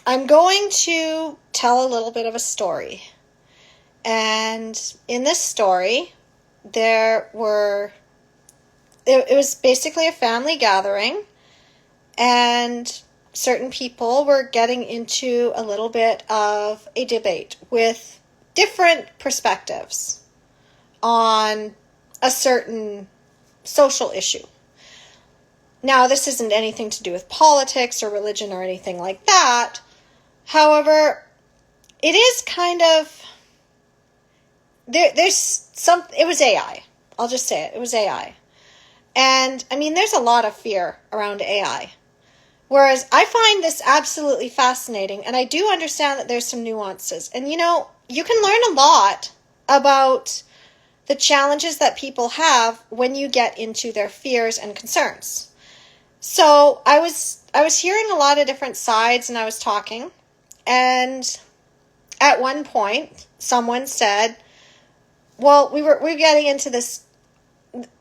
I'm going to tell a little bit of a story. And in this story, it was basically a family gathering, and certain people were getting into a little bit of a debate with different perspectives on a certain social issue. Now, this isn't anything to do with politics or religion or anything like that. However, it is kind of, it was AI. I'll just say it. It was AI. And, I mean, there's a lot of fear around AI. Whereas I find this absolutely fascinating, and I do understand that there's some nuances. And, you know, you can learn a lot about the challenges that people have when you get into their fears and concerns. So I was hearing a lot of different sides, and I was talking, and at one point someone said, well, we're getting into this,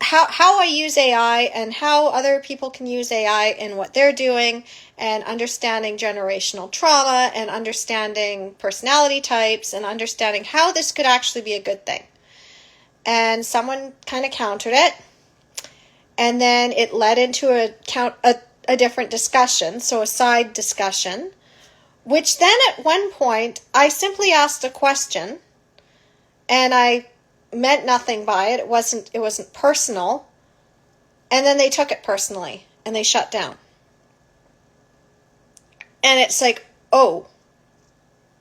how I use AI and how other people can use AI in what they're doing, and understanding generational trauma and understanding personality types and understanding how this could actually be a good thing. And someone kind of countered it, and then it led into a different discussion, so a side discussion, which then at one point I simply asked a question, and I meant nothing by it. It wasn't personal. And then they took it personally and they shut down. And it's like, oh,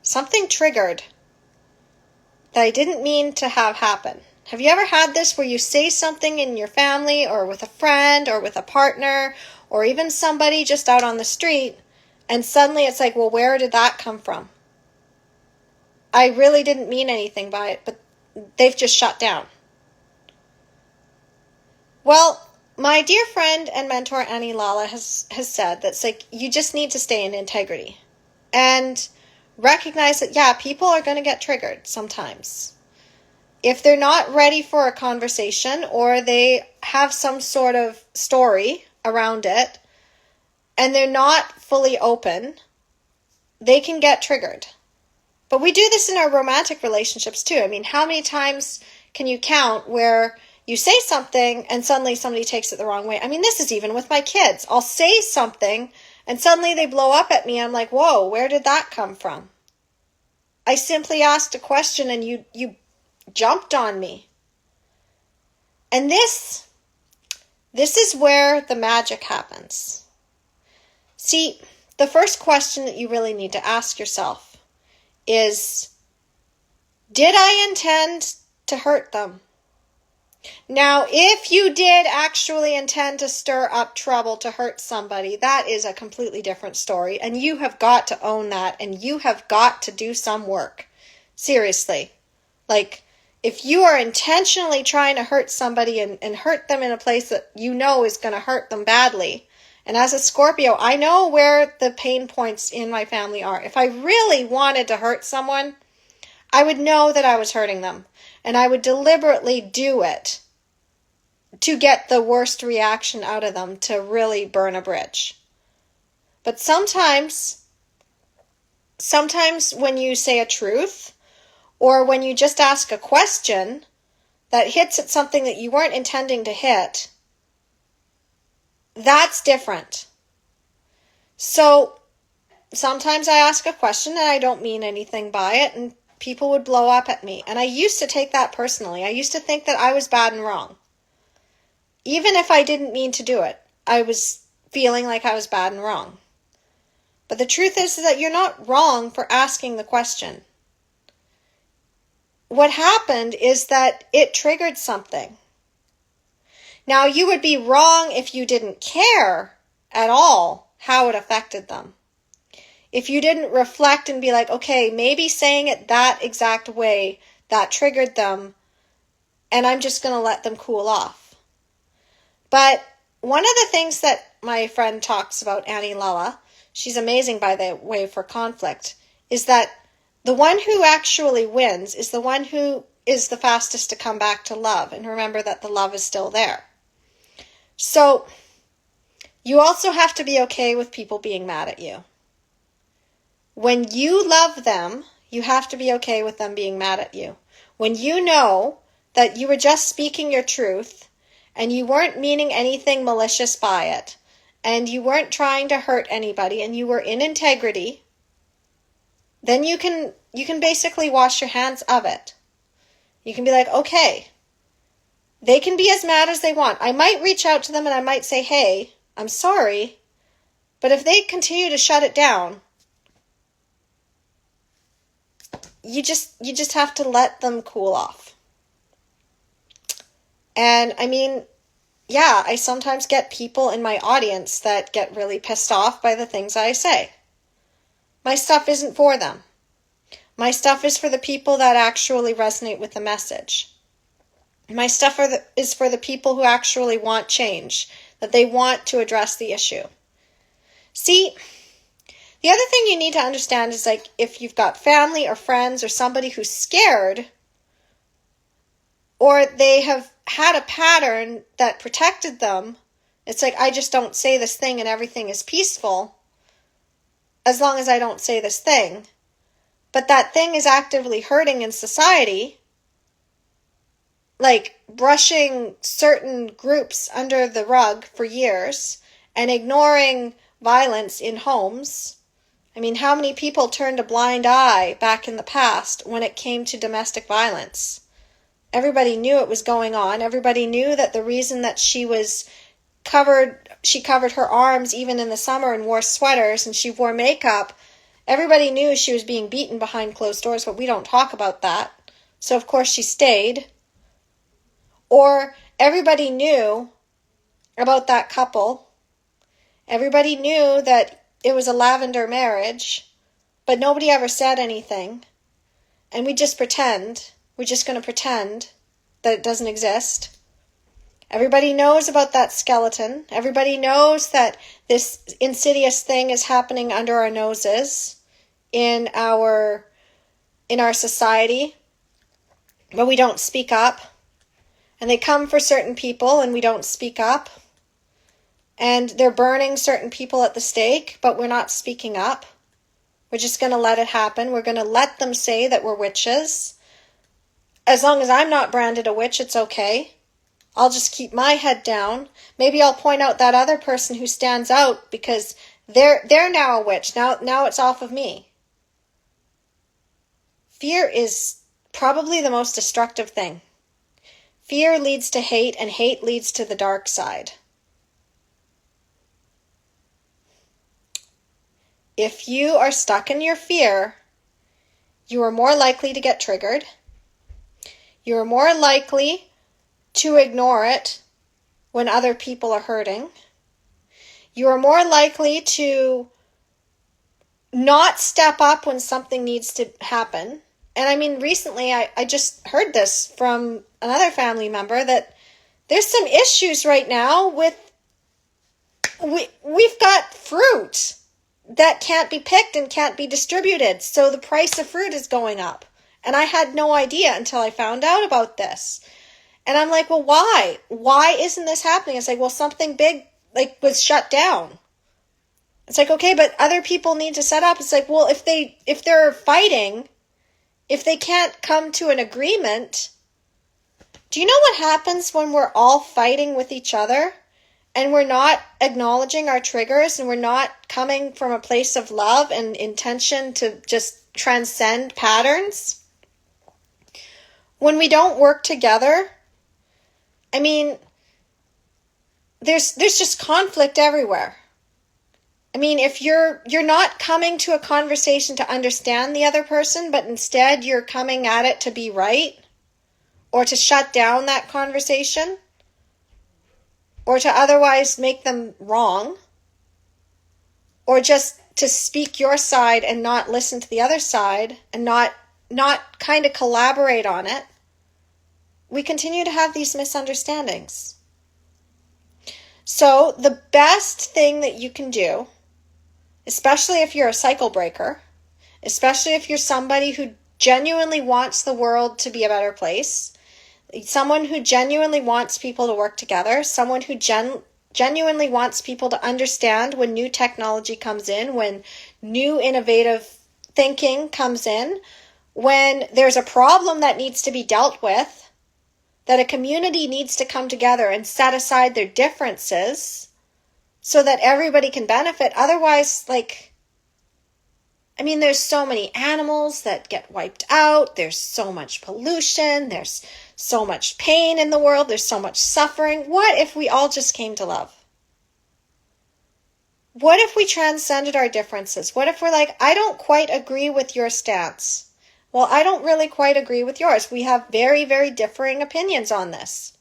something triggered that I didn't mean to have happen. Have you ever had this where you say something in your family or with a friend or with a partner or even somebody just out on the street, and suddenly it's like, well, where did that come from? I really didn't mean anything by it, but they've just shut down. Well, my dear friend and mentor Annie Lala has said that's like, you just need to stay in integrity and recognize that, yeah, people are going to get triggered sometimes. If they're not ready for a conversation or they have some sort of story around it and they're not fully open, they can get triggered. But we do this in our romantic relationships too. I mean, how many times can you count where you say something and suddenly somebody takes it the wrong way? I mean, this is even with my kids. I'll say something and suddenly they blow up at me. I'm like, whoa, where did that come from? I simply asked a question and you jumped on me. And this is where the magic happens. See, the first question that you really need to ask yourself is, did I intend to hurt them? Now, if you did actually intend to stir up trouble to hurt somebody, that is a completely different story. And you have got to own that, and you have got to do some work. Seriously. Like, if you are intentionally trying to hurt somebody and hurt them in a place that you know is going to hurt them badly, and as a Scorpio, I know where the pain points in my family are. If I really wanted to hurt someone, I would know that I was hurting them, and I would deliberately do it to get the worst reaction out of them to really burn a bridge. But sometimes when you say a truth, or when you just ask a question that hits at something that you weren't intending to hit, that's different. So sometimes I ask a question and I don't mean anything by it, and people would blow up at me. And I used to take that personally. I used to think that I was bad and wrong. Even if I didn't mean to do it, I was feeling like I was bad and wrong. But the truth is that you're not wrong for asking the question. What happened is that it triggered something. Now, you would be wrong if you didn't care at all how it affected them. If you didn't reflect and be like, okay, maybe saying it that exact way, that triggered them, and I'm just going to let them cool off. But one of the things that my friend talks about, Annie Lala, she's amazing by the way for conflict, is that the one who actually wins is the one who is the fastest to come back to love. And remember that the love is still there. So you also have to be okay with people being mad at you. When you love them, you have to be okay with them being mad at you. When you know that you were just speaking your truth and you weren't meaning anything malicious by it, and you weren't trying to hurt anybody, and you were in integrity, then you can basically wash your hands of it. You can be like, okay, they can be as mad as they want. I might reach out to them and I might say, hey, I'm sorry, but if they continue to shut it down, you just have to let them cool off. And I mean, yeah, I sometimes get people in my audience that get really pissed off by the things I say. My stuff isn't for them. My stuff is for the people that actually resonate with the message. My stuff is for the people who actually want change, that they want to address the issue. See, the other thing you need to understand is, like, if you've got family or friends or somebody who's scared, or they have had a pattern that protected them, it's like, I just don't say this thing and everything is peaceful as long as I don't say this thing. But that thing is actively hurting in society, like brushing certain groups under the rug for years and ignoring violence in homes. I mean, how many people turned a blind eye back in the past when it came to domestic violence? Everybody knew it was going on. Everybody knew that the reason that she covered her arms even in the summer and wore sweaters and she wore makeup, everybody knew she was being beaten behind closed doors, but we don't talk about that. So of course she stayed. Or everybody knew about that couple. Everybody knew that it was a lavender marriage, but nobody ever said anything. And we just pretend. We're just going to pretend that it doesn't exist. Everybody knows about that skeleton. Everybody knows that this insidious thing is happening under our noses in our society, but we don't speak up. And they come for certain people and we don't speak up. And they're burning certain people at the stake, but we're not speaking up. We're just going to let it happen. We're going to let them say that we're witches. As long as I'm not branded a witch, it's okay. I'll just keep my head down. Maybe I'll point out that other person who stands out because they're now a witch. Now it's off of me. Fear is probably the most destructive thing. Fear leads to hate, and hate leads to the dark side. If you are stuck in your fear, you are more likely to get triggered. You are more likely to ignore it when other people are hurting. You are more likely to not step up when something needs to happen. And I mean, recently I just heard this from another family member that there's some issues right now with, we've got fruit that can't be picked and can't be distributed. So the price of fruit is going up. And I had no idea until I found out about this. And I'm like, well, why? Why isn't this happening? It's like, well, something big was shut down. It's like, okay, but other people need to set up. It's like, well, if they're fighting, if they can't come to an agreement, do you know what happens when we're all fighting with each other and we're not acknowledging our triggers and we're not coming from a place of love and intention to just transcend patterns? When we don't work together, I mean, there's just conflict everywhere. I mean, if you're not coming to a conversation to understand the other person, but instead you're coming at it to be right, or to shut down that conversation, or to otherwise make them wrong, or just to speak your side and not listen to the other side and not kind of collaborate on it, we continue to have these misunderstandings. So the best thing that you can do, especially if you're a cycle breaker, especially if you're somebody who genuinely wants the world to be a better place, someone who genuinely wants people to work together, someone who genuinely wants people to understand when new technology comes in, when new innovative thinking comes in when there's a problem that needs to be dealt with, that a community needs to come together and set aside their differences so that everybody can benefit. Otherwise, there's so many animals that get wiped out. There's so much pollution. There's so much pain in the world. There's so much suffering. What if we all just came to love? What if we transcended our differences? What if we're like, I don't quite agree with your stance. Well, I don't really quite agree with yours. We have very, very differing opinions on this.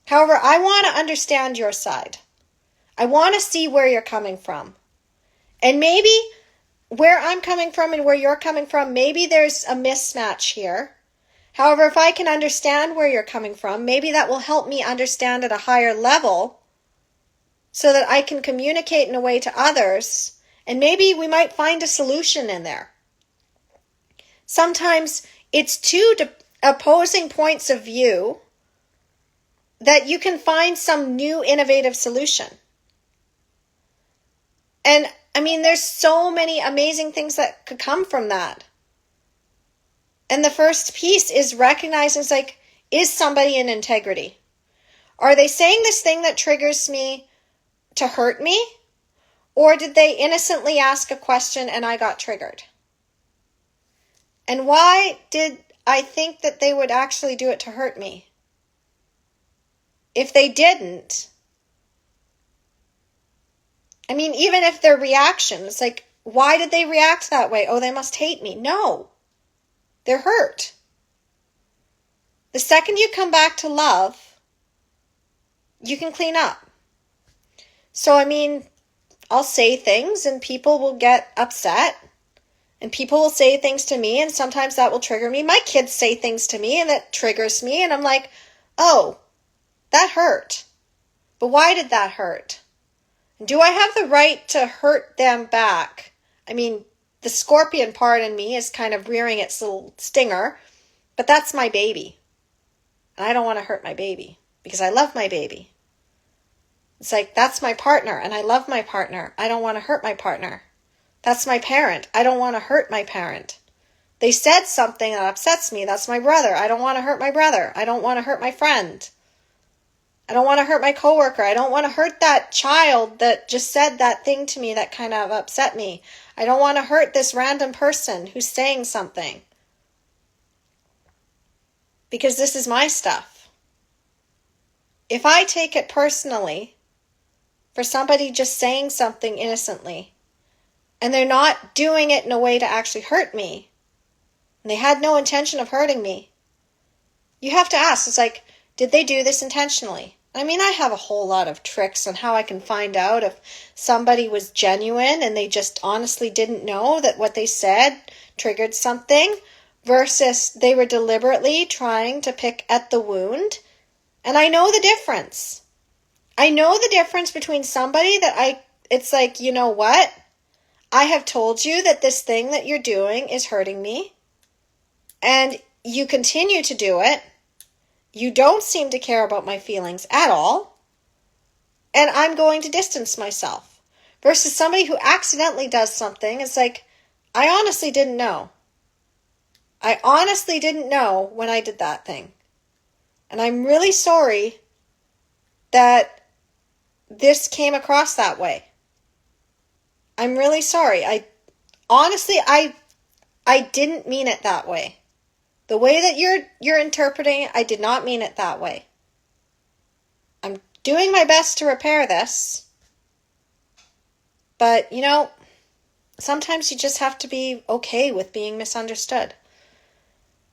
However, I want to understand your side. I want to see where you're coming from. And maybe where I'm coming from and where you're coming from, maybe there's a mismatch here. However, if I can understand where you're coming from, maybe that will help me understand at a higher level so that I can communicate in a way to others, and maybe we might find a solution in there. Sometimes it's two opposing points of view that you can find some new innovative solution. And there's so many amazing things that could come from that. And the first piece is recognizing, is somebody in integrity? Are they saying this thing that triggers me to hurt me? Or did they innocently ask a question and I got triggered? And why did I think that they would actually do it to hurt me? If they didn't, even if their reaction, it's why did they react that way? Oh, they must hate me. No, they're hurt. The second you come back to love, you can clean up. So, I'll say things and people will get upset and people will say things to me and sometimes that will trigger me. My kids say things to me and that triggers me and I'm like, oh, that hurt. But why did that hurt? Do I have the right to hurt them back? The scorpion part in me is kind of rearing its little stinger, but that's my baby. And I don't want to hurt my baby because I love my baby. It's that's my partner and I love my partner. I don't want to hurt my partner. That's my parent. I don't want to hurt my parent. They said something that upsets me. That's my brother. I don't want to hurt my brother. I don't want to hurt my friend. I don't want to hurt my coworker. I don't want to hurt that child that just said that thing to me that kind of upset me. I don't want to hurt this random person who's saying something. Because this is my stuff. If I take it personally for somebody just saying something innocently, and they're not doing it in a way to actually hurt me, and they had no intention of hurting me, you have to ask, did they do this intentionally? I have a whole lot of tricks on how I can find out if somebody was genuine and they just honestly didn't know that what they said triggered something versus they were deliberately trying to pick at the wound. And I know the difference. I know the difference between somebody that it's you know what? I have told you that this thing that you're doing is hurting me and you continue to do it. You don't seem to care about my feelings at all. And I'm going to distance myself. Versus somebody who accidentally does something. It's I honestly didn't know. I honestly didn't know when I did that thing. And I'm really sorry that this came across that way. I'm really sorry. I didn't mean it that way. The way that you're interpreting it, I did not mean it that way. I'm doing my best to repair this. But, sometimes you just have to be okay with being misunderstood.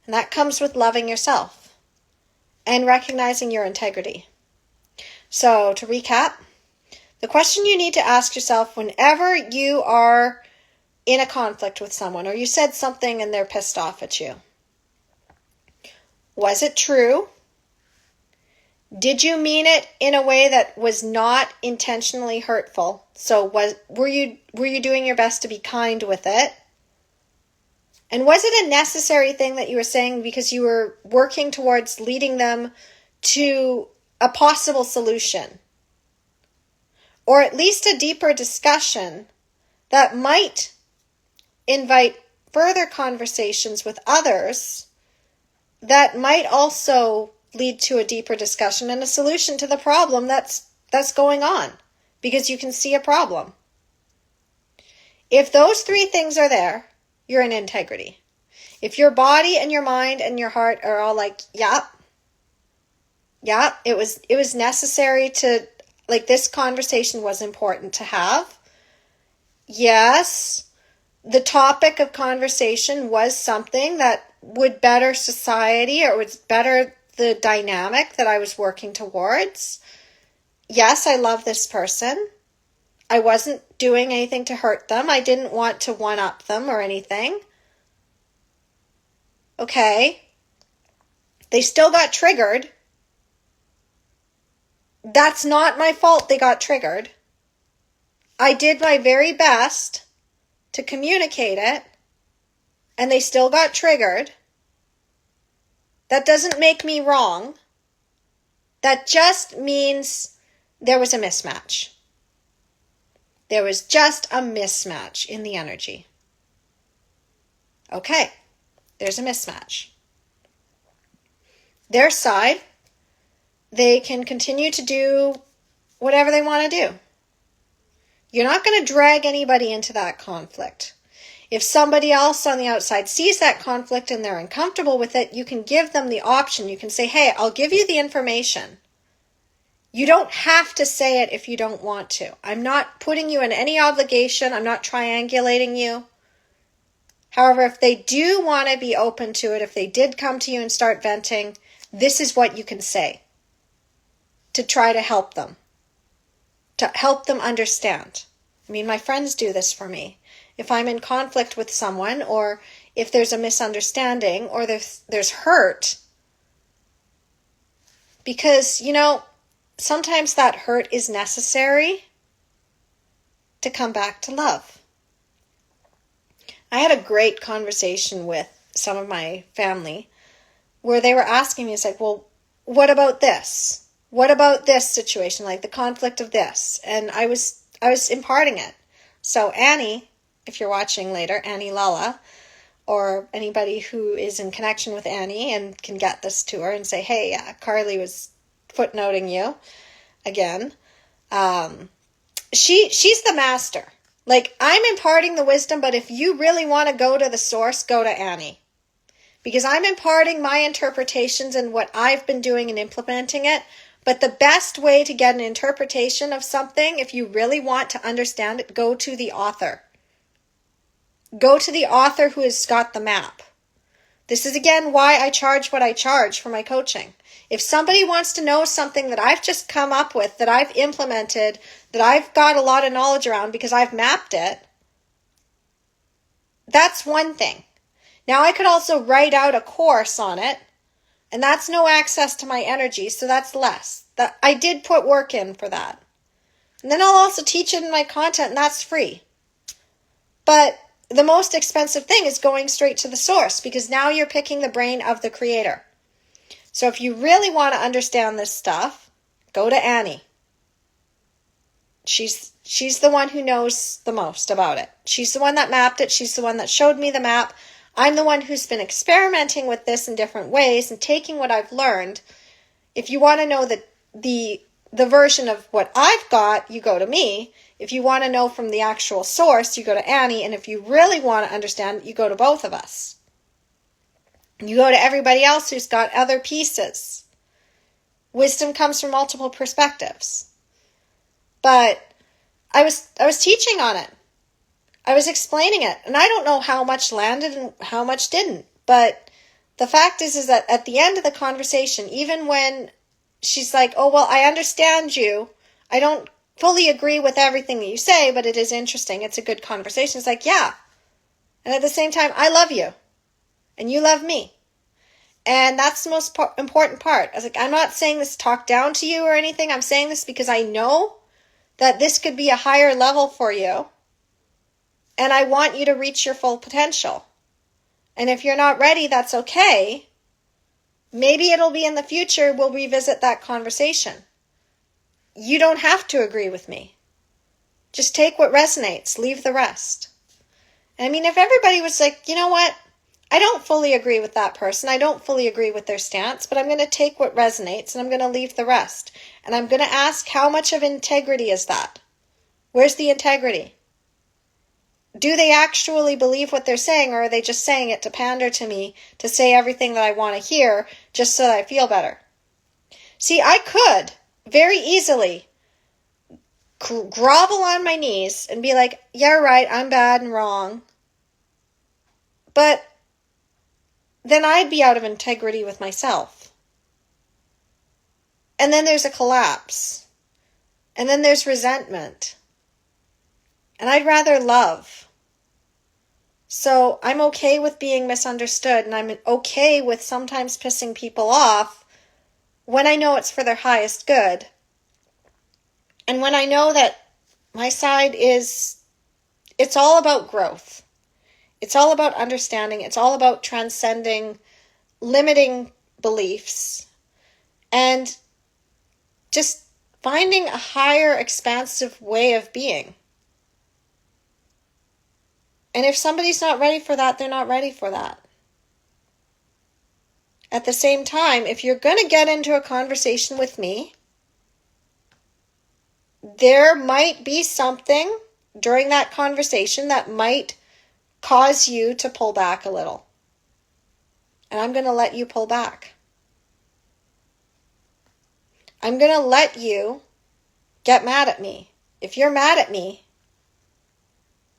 And that comes with loving yourself and recognizing your integrity. So, to recap, the question you need to ask yourself whenever you are in a conflict with someone or you said something and they're pissed off at you. Was it true? Did you mean it in a way that was not intentionally hurtful? So were you doing your best to be kind with it? And was it a necessary thing that you were saying because you were working towards leading them to a possible solution? Or at least a deeper discussion that might invite further conversations with others that might also lead to a deeper discussion and a solution to the problem that's going on, because you can see a problem. If those three things are there, you're in integrity. If your body and your mind and your heart are all like, yeah, it was necessary to, like, this conversation was important to have. Yes, the topic of conversation was something that would better society, or would better the dynamic that I was working towards. Yes, I love this person. I wasn't doing anything to hurt them. I didn't want to one-up them or anything. Okay. They still got triggered. That's not my fault they got triggered. I did my very best to communicate it, and they still got triggered. That doesn't make me wrong. That just means there was a mismatch. There was just a mismatch in the energy. Okay, there's a mismatch. Their side, they can continue to do whatever they want to do. You're not going to drag anybody into that conflict. If somebody else on the outside sees that conflict and they're uncomfortable with it, you can give them the option. You can say, hey, I'll give you the information. You don't have to say it if you don't want to. I'm not putting you in any obligation. I'm not triangulating you. However, if they do want to be open to it, if they did come to you and start venting, this is what you can say to try to help them understand. I mean, my friends do this for me. If I'm in conflict with someone, or if there's a misunderstanding, or there's hurt, because, sometimes that hurt is necessary to come back to love. I had a great conversation with some of my family where they were asking me, it's like, well, what about this? What about this situation, like the conflict of this? And I was imparting it. So Annie, if you're watching later, Annie Lala, or anybody who is in connection with Annie and can get this to her and say, hey, Carly was footnoting you again. She's the master. Like, I'm imparting the wisdom, but if you really want to go to the source, go to Annie. Because I'm imparting my interpretations and what I've been doing and implementing it. But the best way to get an interpretation of something, if you really want to understand it, go to the author. Go to the author who has got the map. This is, again, why I charge what I charge for my coaching. If somebody wants to know something that I've just come up with, that I've implemented, that I've got a lot of knowledge around because I've mapped it, that's one thing. Now, I could also write out a course on it, and that's no access to my energy, so that's less. I did put work in for that. And then I'll also teach it in my content, and that's free. But the most expensive thing is going straight to the source, because now you're picking the brain of the creator. So if you really want to understand this stuff, go to Annie. She's the one who knows the most about it. She's the one that mapped it. She's the one that showed me the map. I'm the one who's been experimenting with this in different ways and taking what I've learned. If you want to know the version of what I've got, you go to me. If you want to know from the actual source, you go to Annie. And if you really want to understand, you go to both of us. You go to everybody else who's got other pieces. Wisdom comes from multiple perspectives. But I was teaching on it. I was explaining it. And I don't know how much landed and how much didn't. But the fact is that at the end of the conversation, even when she's like, oh, well, I understand you. I don't fully agree with everything that you say, but it is interesting. It's a good conversation. It's like, yeah. And at the same time, I love you. And you love me. And that's the most important part. I was like, I'm not saying this to talk down to you or anything. I'm saying this because I know that this could be a higher level for you. And I want you to reach your full potential. And if you're not ready, that's okay. Maybe it'll be in the future. We'll revisit that conversation. You don't have to agree with me. Just take what resonates. Leave the rest. I mean, if everybody was like, you know what? I don't fully agree with that person. I don't fully agree with their stance, but I'm going to take what resonates and I'm going to leave the rest. And I'm going to ask, how much of integrity is that? Where's the integrity? Do they actually believe what they're saying, or are they just saying it to pander to me, to say everything that I want to hear, just so that I feel better? See, I could very easily grovel on my knees and be like, yeah, right, I'm bad and wrong. But then I'd be out of integrity with myself. And then there's a collapse. And then there's resentment. And I'd rather love. So I'm okay with being misunderstood, and I'm okay with sometimes pissing people off when I know it's for their highest good. And when I know that my side is, it's all about growth. It's all about understanding. It's all about transcending limiting beliefs and just finding a higher, expansive way of being. And if somebody's not ready for that, they're not ready for that. At the same time, if you're going to get into a conversation with me, there might be something during that conversation that might cause you to pull back a little. And I'm going to let you pull back. I'm going to let you get mad at me. If you're mad at me,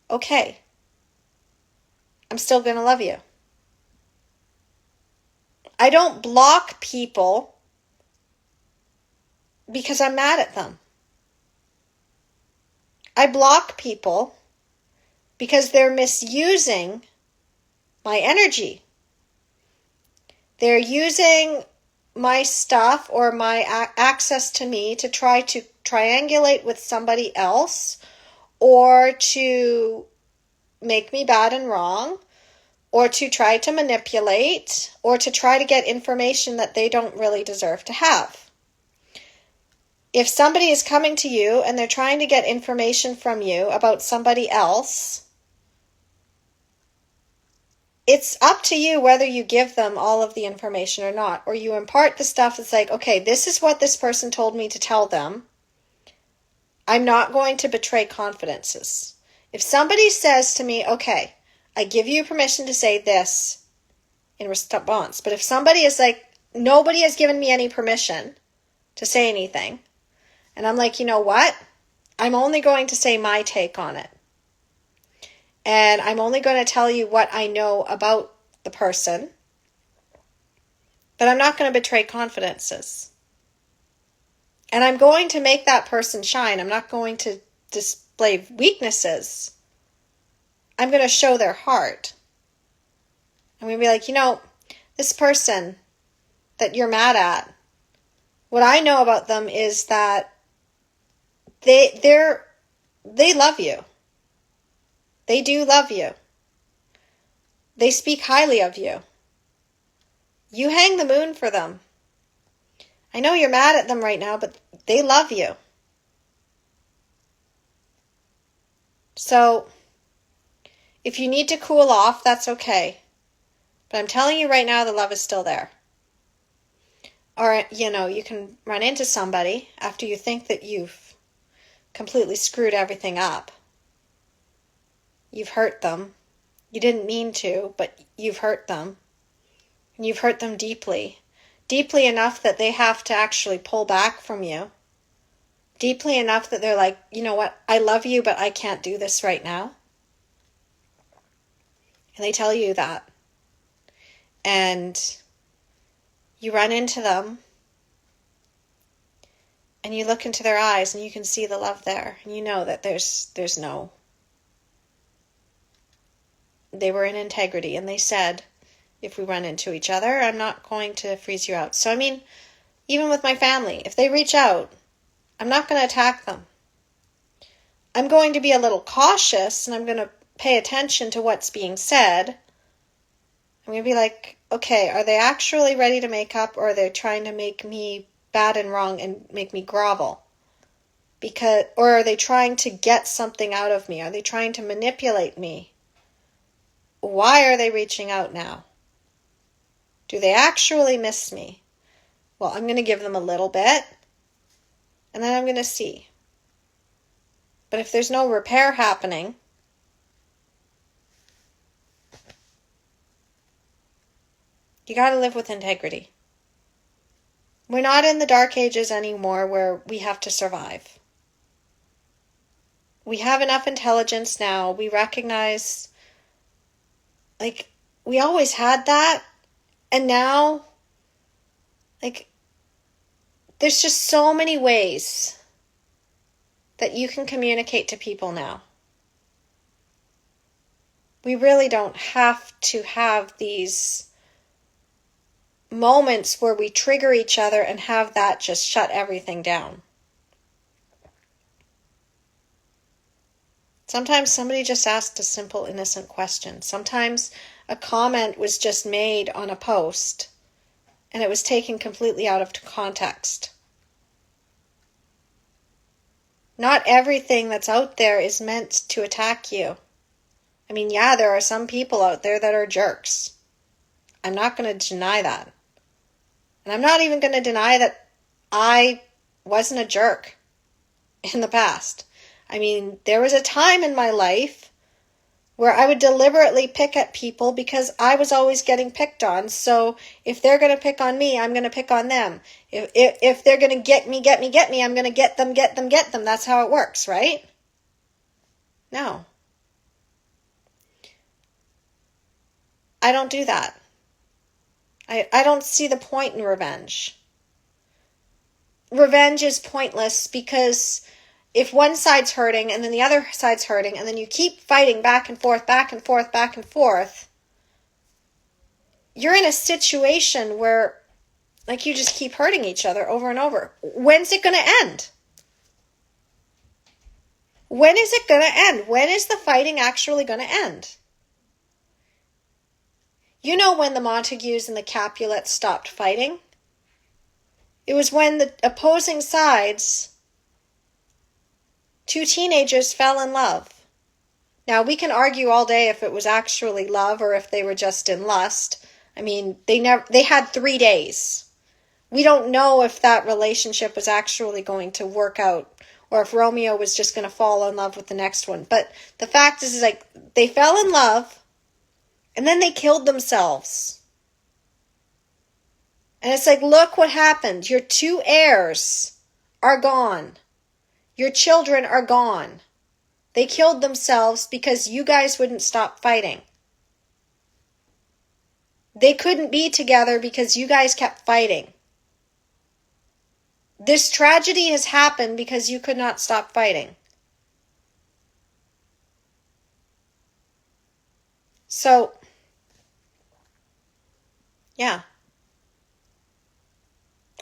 okay. I'm still going to love you. I don't block people because I'm mad at them. I block people because they're misusing my energy. They're using my stuff or my access to me to try to triangulate with somebody else, or to make me bad and wrong, or to try to manipulate, or to try to get information that they don't really deserve to have. If somebody is coming to you and they're trying to get information from you about somebody else, it's up to you whether you give them all of the information or not, or you impart the stuff that's like, okay, this is what this person told me to tell them. I'm not going to betray confidences. If somebody says to me, okay, I give you permission to say this in response, but if somebody is like, nobody has given me any permission to say anything, and I'm like, you know what? I'm only going to say my take on it. And I'm only going to tell you what I know about the person. But I'm not going to betray confidences. And I'm going to make that person shine. I'm not going to display weaknesses. I'm going to show their heart. I'm going to be like, you know, this person that you're mad at, what I know about them is that they love you. They do love you. They speak highly of you. You hang the moon for them. I know you're mad at them right now, but they love you. So, if you need to cool off, that's okay. But I'm telling you right now, the love is still there. Or, you know, you can run into somebody after you think that you've completely screwed everything up. You've hurt them. You didn't mean to, but you've hurt them. And you've hurt them deeply. Deeply enough that they have to actually pull back from you. Deeply enough that they're like, you know what, I love you, but I can't do this right now. And they tell you that. And you run into them. And you look into their eyes and you can see the love there. And you know that there's no... They were in integrity, and they said, if we run into each other, I'm not going to freeze you out. So, I mean, even with my family, if they reach out, I'm not going to attack them. I'm going to be a little cautious, and I'm going to pay attention to what's being said. I'm going to be like, okay, are they actually ready to make up, or are they trying to make me bad and wrong and make me grovel? Or are they trying to get something out of me? Are they trying to manipulate me? Why are they reaching out now? Do they actually miss me? Well, I'm going to give them a little bit, and then I'm going to see. But if there's no repair happening, you got to live with integrity. We're not in the dark ages anymore where we have to survive. We have enough intelligence now. We recognize, we always had that. And now, there's just so many ways that you can communicate to people now. We really don't have to have these moments where we trigger each other and have that just shut everything down. Sometimes somebody just asked a simple, innocent question. Sometimes a comment was just made on a post and it was taken completely out of context. Not everything that's out there is meant to attack you. I mean, yeah, there are some people out there that are jerks. I'm not going to deny that. And I'm not even going to deny that I wasn't a jerk in the past. I mean, there was a time in my life where I would deliberately pick at people because I was always getting picked on. So if they're going to pick on me, I'm going to pick on them. If they're going to get me, I'm going to get them. That's how it works, right? No. I don't do that. I don't see the point in revenge. Revenge is pointless because if one side's hurting and then the other side's hurting and then you keep fighting back and forth, you're in a situation where you just keep hurting each other over and over. When's it going to end? When is it going to end? When is the fighting actually going to end? You know when the Montagues and the Capulets stopped fighting? It was when the opposing sides, two teenagers, fell in love. Now, we can argue all day if it was actually love or if they were just in lust. I mean, they had 3 days. We don't know if that relationship was actually going to work out or if Romeo was just going to fall in love with the next one. But the fact is they fell in love. And then they killed themselves. And it's look what happened. Your 2 heirs are gone. Your children are gone. They killed themselves because you guys wouldn't stop fighting. They couldn't be together because you guys kept fighting. This tragedy has happened because you could not stop fighting. So, yeah,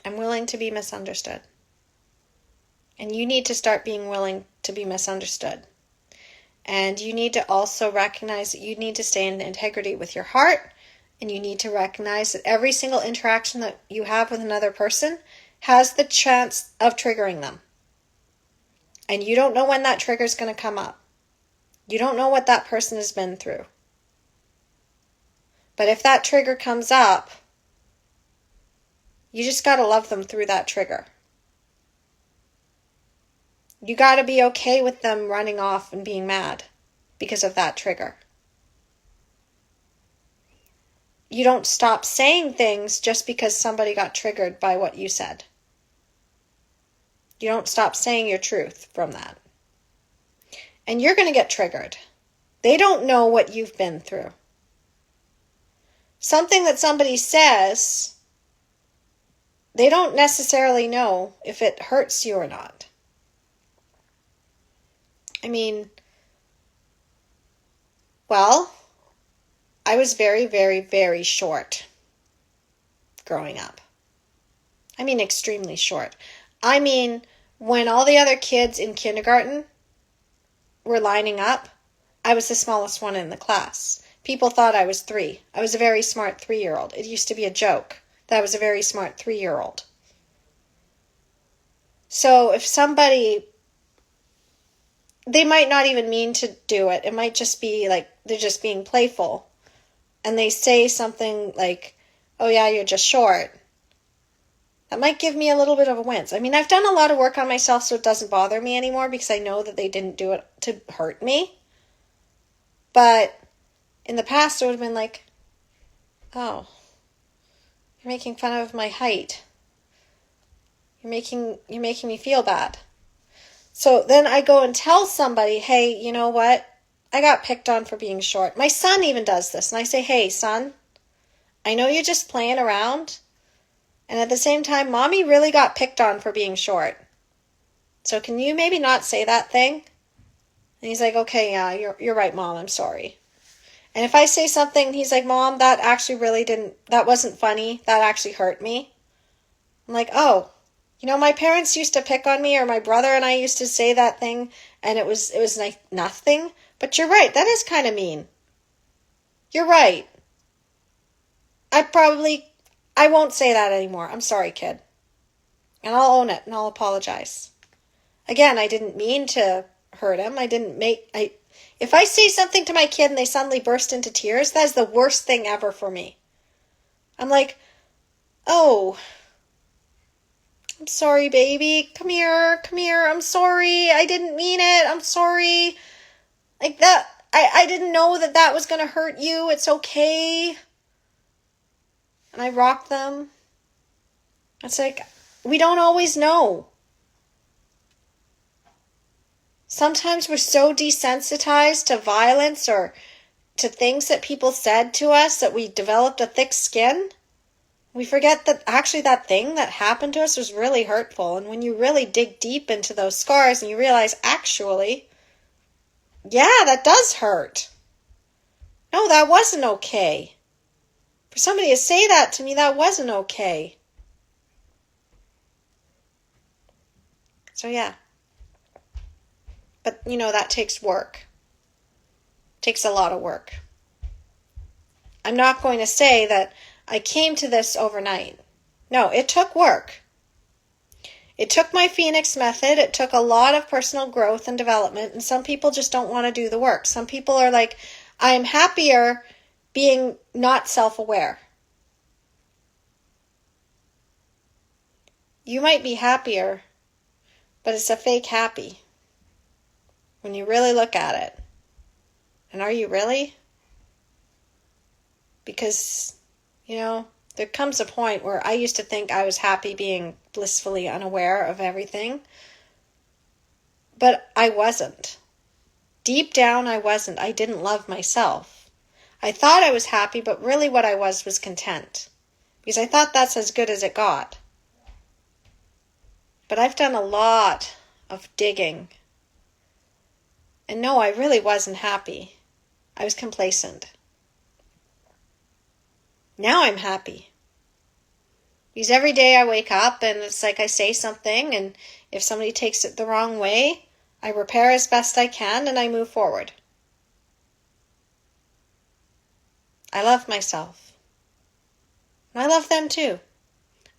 I'm willing to be misunderstood. And you need to start being willing to be misunderstood. And you need to also recognize that you need to stay in integrity with your heart. And you need to recognize that every single interaction that you have with another person has the chance of triggering them. And you don't know when that trigger is going to come up. You don't know what that person has been through. But if that trigger comes up, you just got to love them through that trigger. You got to be okay with them running off and being mad because of that trigger. You don't stop saying things just because somebody got triggered by what you said. You don't stop saying your truth from that. And you're going to get triggered. They don't know what you've been through. Something that somebody says, they don't necessarily know if it hurts you or not. I mean, well, I was very, very, very short growing up. I mean, extremely short. I mean, when all the other kids in kindergarten were lining up, I was the smallest one in the class. People thought I was 3. I was a very smart 3-year-old. It used to be a joke that I was a very smart 3-year-old. So if somebody, they might not even mean to do it. It might just be they're just being playful. and they say something like, oh yeah, you're just short, that might give me a little bit of a wince. I mean, I've done a lot of work on myself so it doesn't bother me anymore because I know that they didn't do it to hurt me. But in the past, it would have been like, oh, you're making fun of my height. You're making me feel bad. So then I go and tell somebody, hey, you know what? I got picked on for being short. My son even does this. And I say, hey, son, I know you're just playing around. And at the same time, mommy really got picked on for being short. So can you maybe not say that thing? And he's like, okay, yeah, you're right, Mom, I'm sorry. And if I say something, he's like, Mom, that wasn't funny. That actually hurt me. I'm like, oh, my parents used to pick on me, or my brother and I used to say that thing, and it was like nothing. But you're right, that is kind of mean. You're right. I won't say that anymore. I'm sorry, kid. And I'll own it, and I'll apologize. Again, I didn't mean to hurt him. If I say something to my kid and they suddenly burst into tears, that is the worst thing ever for me. I'm like, oh, I'm sorry, baby. Come here. I'm sorry. I didn't mean it. I'm sorry. Like that. I didn't know that was going to hurt you. It's okay. And I rock them. It's like, we don't always know. Sometimes we're so desensitized to violence or to things that people said to us that we developed a thick skin. We forget that actually that thing that happened to us was really hurtful. And when you really dig deep into those scars and you realize, actually, yeah, that does hurt. No, that wasn't okay. For somebody to say that to me, that wasn't okay. So yeah. But, that takes work. It takes a lot of work. I'm not going to say that I came to this overnight. No, it took work. It took my Phoenix method. It took a lot of personal growth and development. And some people just don't want to do the work. Some people are like, I'm happier being not self-aware. You might be happier, but it's a fake happy when you really look at it. And are you really? Because, there comes a point where I used to think I was happy being blissfully unaware of everything. But I wasn't. Deep down, I wasn't. I didn't love myself. I thought I was happy, but really what I was content. Because I thought that's as good as it got. But I've done a lot of digging. And no, I really wasn't happy. I was complacent. Now I'm happy. Because every day I wake up and it's like I say something, and if somebody takes it the wrong way, I repair as best I can and I move forward. I love myself. And I love them too.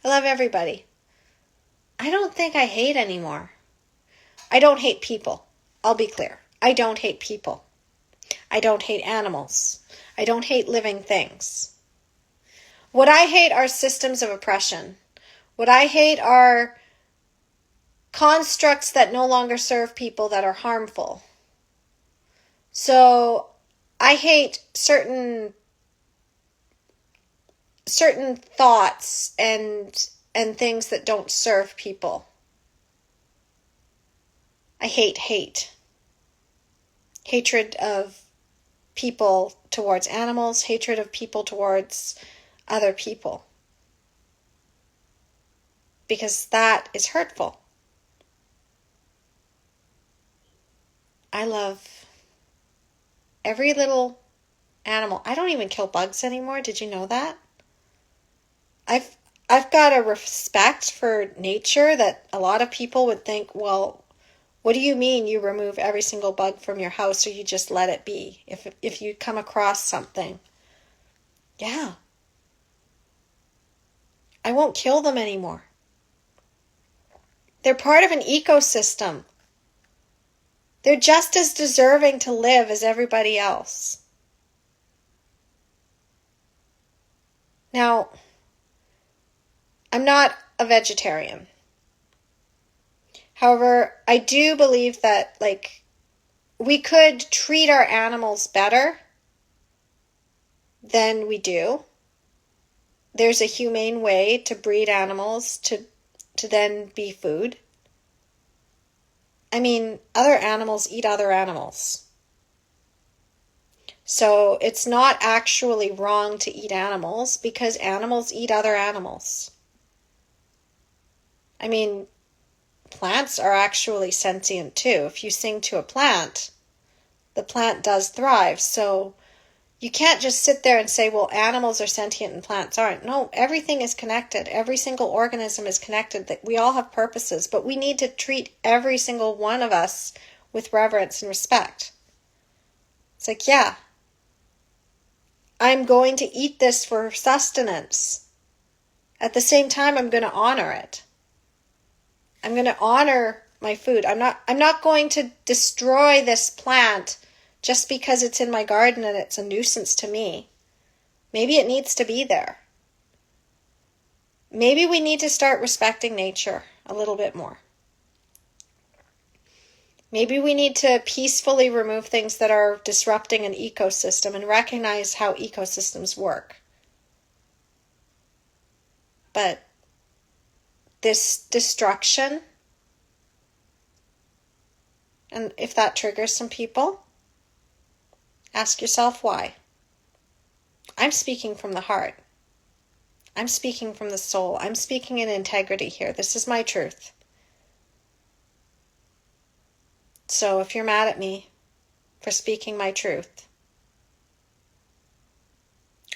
I love everybody. I don't think I hate anymore. I don't hate people. I'll be clear. I don't hate people. I don't hate animals. I don't hate living things. What I hate are systems of oppression. What I hate are constructs that no longer serve people, that are harmful. So I hate certain thoughts and things that don't serve people. I hate hate. Hatred of people towards animals, hatred of people towards other people. Because that is hurtful. I love every little animal. I don't even kill bugs anymore. Did you know that? I've got a respect for nature that a lot of people would think, well, what do you mean you remove every single bug from your house or you just let it be if you come across something? Yeah. I won't kill them anymore. They're part of an ecosystem. They're just as deserving to live as everybody else. Now, I'm not a vegetarian. However, I do believe that, like, we could treat our animals better than we do. There's a humane way to breed animals to then be food. I mean, other animals eat other animals. So it's not actually wrong to eat animals because animals eat other animals. I mean, plants are actually sentient too. If you sing to a plant, the plant does thrive. So you can't just sit there and say, well, animals are sentient and plants aren't. No, everything is connected. Every single organism is connected. That we all have purposes, but we need to treat every single one of us with reverence and respect. It's like, yeah, I'm going to eat this for sustenance. At the same time, I'm going to honor it. I'm going to honor my food. I'm not going to destroy this plant just because it's in my garden and it's a nuisance to me. Maybe it needs to be there. Maybe we need to start respecting nature a little bit more. Maybe we need to peacefully remove things that are disrupting an ecosystem and recognize how ecosystems work. But this destruction, and if that triggers some people, ask yourself why. I'm speaking from the heart. I'm speaking from the soul. I'm speaking in integrity here. This is my truth. So if you're mad at me for speaking my truth,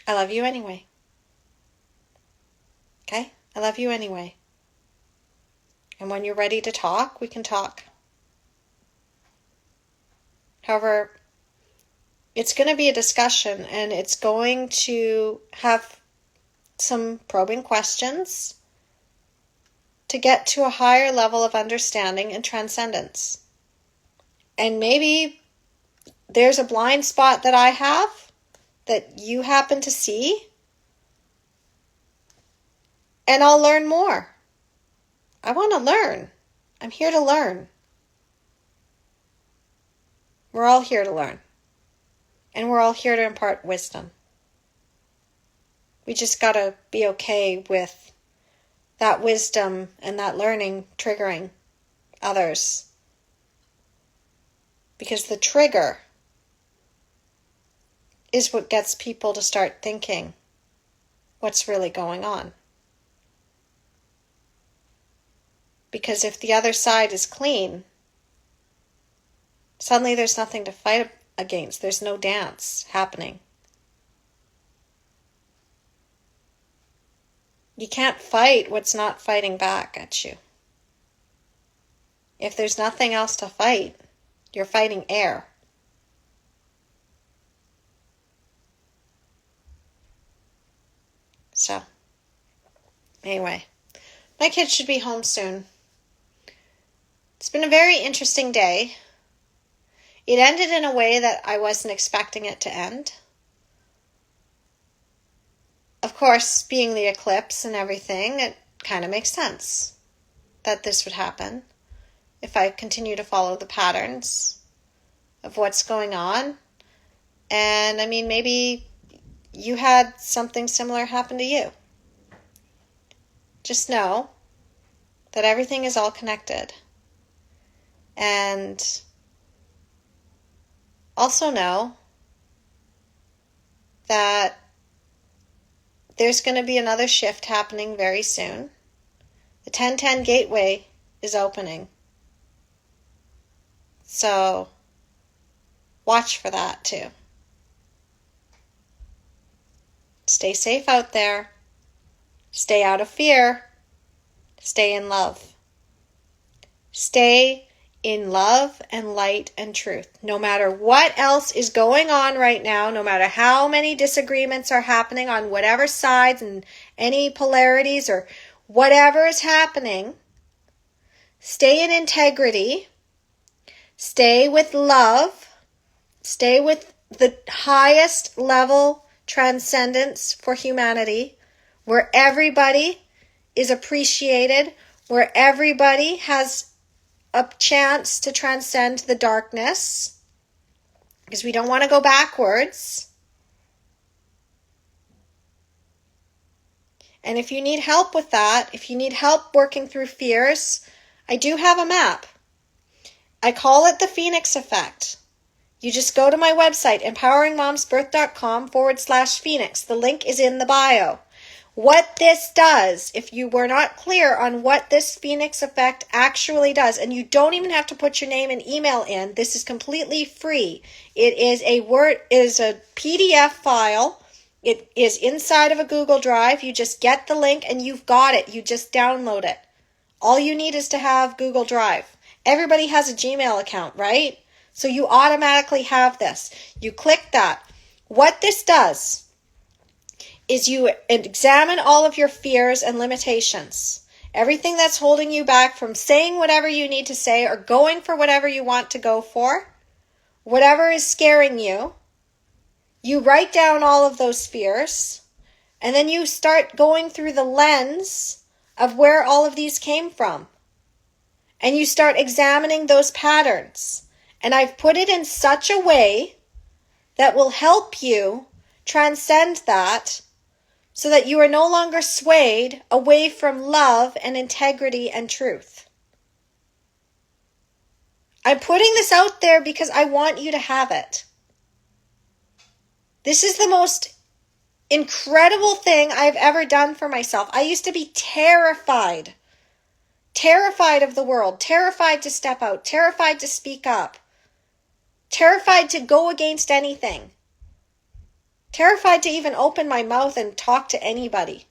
I love you anyway. Okay? I love you anyway. And when you're ready to talk, we can talk. However, it's going to be a discussion, and it's going to have some probing questions to get to a higher level of understanding and transcendence. And maybe there's a blind spot that I have that you happen to see, and I'll learn more. I want to learn. I'm here to learn. We're all here to learn. And we're all here to impart wisdom. We just got to be okay with that wisdom and that learning triggering others. Because the trigger is what gets people to start thinking what's really going on. Because if the other side is clean, suddenly there's nothing to fight against. There's no dance happening. You can't fight what's not fighting back at you. If there's nothing else to fight, you're fighting air. So, anyway, my kids should be home soon. It's been a very interesting day. It ended in a way that I wasn't expecting it to end. Of course, being the eclipse and everything, it kind of makes sense that this would happen if I continue to follow the patterns of what's going on. And I mean, maybe you had something similar happen to you. Just know that everything is all connected. And also know that there's going to be another shift happening very soon. The 1010 gateway is opening. So watch for that too. Stay safe out there. Stay out of fear. Stay in love. Stay in love and light and truth. No matter what else is going on right now, no matter how many disagreements are happening on whatever sides and any polarities or whatever is happening, stay in integrity. Stay with love. Stay with the highest level transcendence for humanity, where everybody is appreciated, where everybody has a chance to transcend the darkness, because we don't want to go backwards. And if you need help with that, if you need help working through fears, I do have a map. I call it the Phoenix Effect. You just go to my website, empoweringmomsbirth.com/Phoenix. The link is in the bio. What this does, if you were not clear on what this Phoenix Effect actually does, and you don't even have to put your name and email in, this is completely free. It is a PDF file. It is inside of a Google Drive. You just get the link and you've got it. You just download it. All you need is to have Google Drive. Everybody has a Gmail account, right? So you automatically have this. You click that. What this does is you examine all of your fears and limitations. Everything that's holding you back from saying whatever you need to say or going for whatever you want to go for, whatever is scaring you. You write down all of those fears, and then you start going through the lens of where all of these came from. And you start examining those patterns. And I've put it in such a way that will help you transcend that so that you are no longer swayed away from love and integrity and truth. I'm putting this out there because I want you to have it. This is the most incredible thing I've ever done for myself. I used to be terrified of the world, terrified to step out, terrified to speak up, terrified to go against anything, terrified to even open my mouth and talk to anybody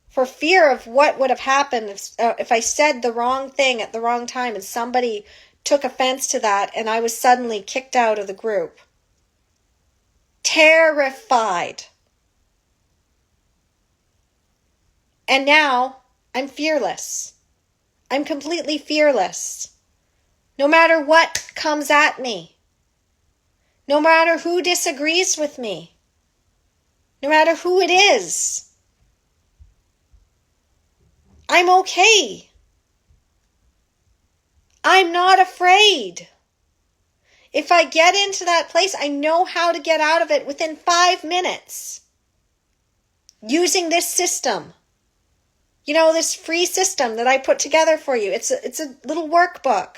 for fear of what would have happened if I said the wrong thing at the wrong time and somebody took offense to that and I was suddenly kicked out of the group. Terrified. And now I'm fearless. I'm completely fearless. No matter what comes at me. No matter who disagrees with me. No matter who it is. I'm okay. I'm not afraid. If I get into that place, I know how to get out of it within 5 minutes. Using this system. You know, this free system that I put together for you. It's a little workbook.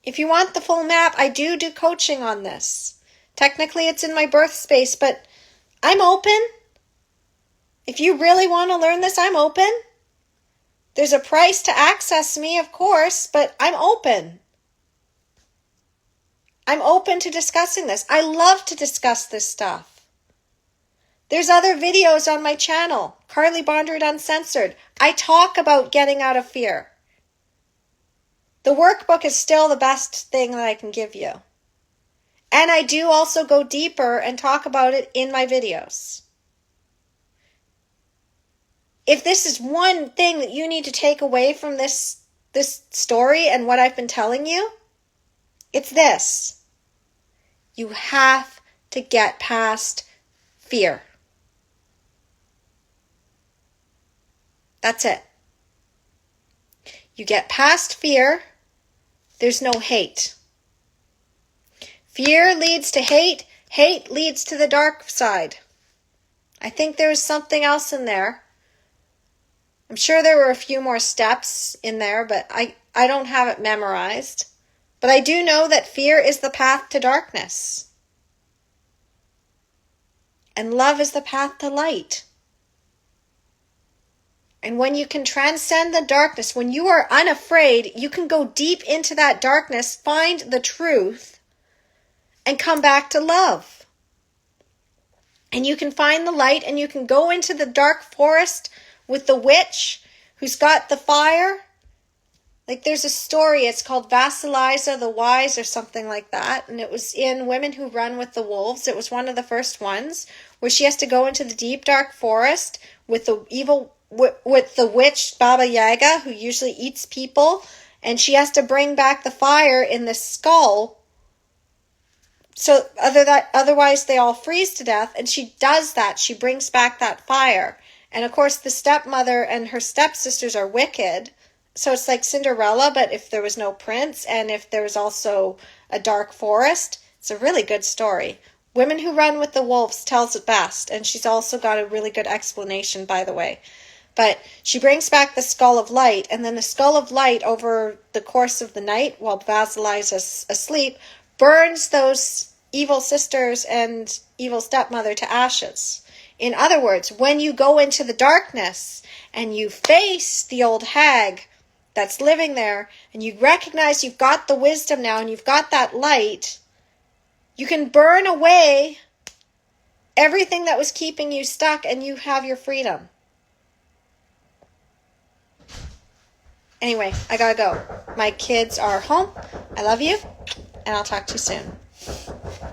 If you want the full map, I do coaching on this. Technically, it's in my birth space, but I'm open. If you really want to learn this, I'm open. There's a price to access me, of course, but I'm open. I'm open to discussing this. I love to discuss this stuff. There's other videos on my channel, Carly Bonderud Uncensored. I talk about getting out of fear. The workbook is still the best thing that I can give you. And I do also go deeper and talk about it in my videos. If this is one thing that you need to take away from this story and what I've been telling you, it's this. You have to get past fear. That's it. You get past fear, there's no hate. Fear leads to hate, hate leads to the dark side. I think there was something else in there. I'm sure there were a few more steps in there, but I don't have it memorized. But I do know that fear is the path to darkness. And love is the path to light. And when you can transcend the darkness, when you are unafraid, you can go deep into that darkness, find the truth, and come back to love. And you can find the light, and you can go into the dark forest with the witch who's got the fire. Like there's a story, it's called Vasilisa the Wise or something like that. And it was in Women Who Run with the Wolves. It was one of the first ones where she has to go into the deep dark forest with the witch Baba Yaga, who usually eats people. And she has to bring back the fire in the skull So otherwise they all freeze to death. And she does that. She brings back that fire. And of course the stepmother and her stepsisters are wicked. So it's like Cinderella, but if there was no prince and if there was also a dark forest. It's a really good story. Women Who Run with the Wolves tells it best. And she's also got a really good explanation, by the way. But she brings back the skull of light, and then the skull of light over the course of the night, while Vasili's asleep, burns those evil sisters and evil stepmother to ashes. In other words, when you go into the darkness and you face the old hag that's living there, and you recognize you've got the wisdom now and you've got that light, you can burn away everything that was keeping you stuck and you have your freedom. Anyway, I gotta go. My kids are home. I love you, and I'll talk to you soon.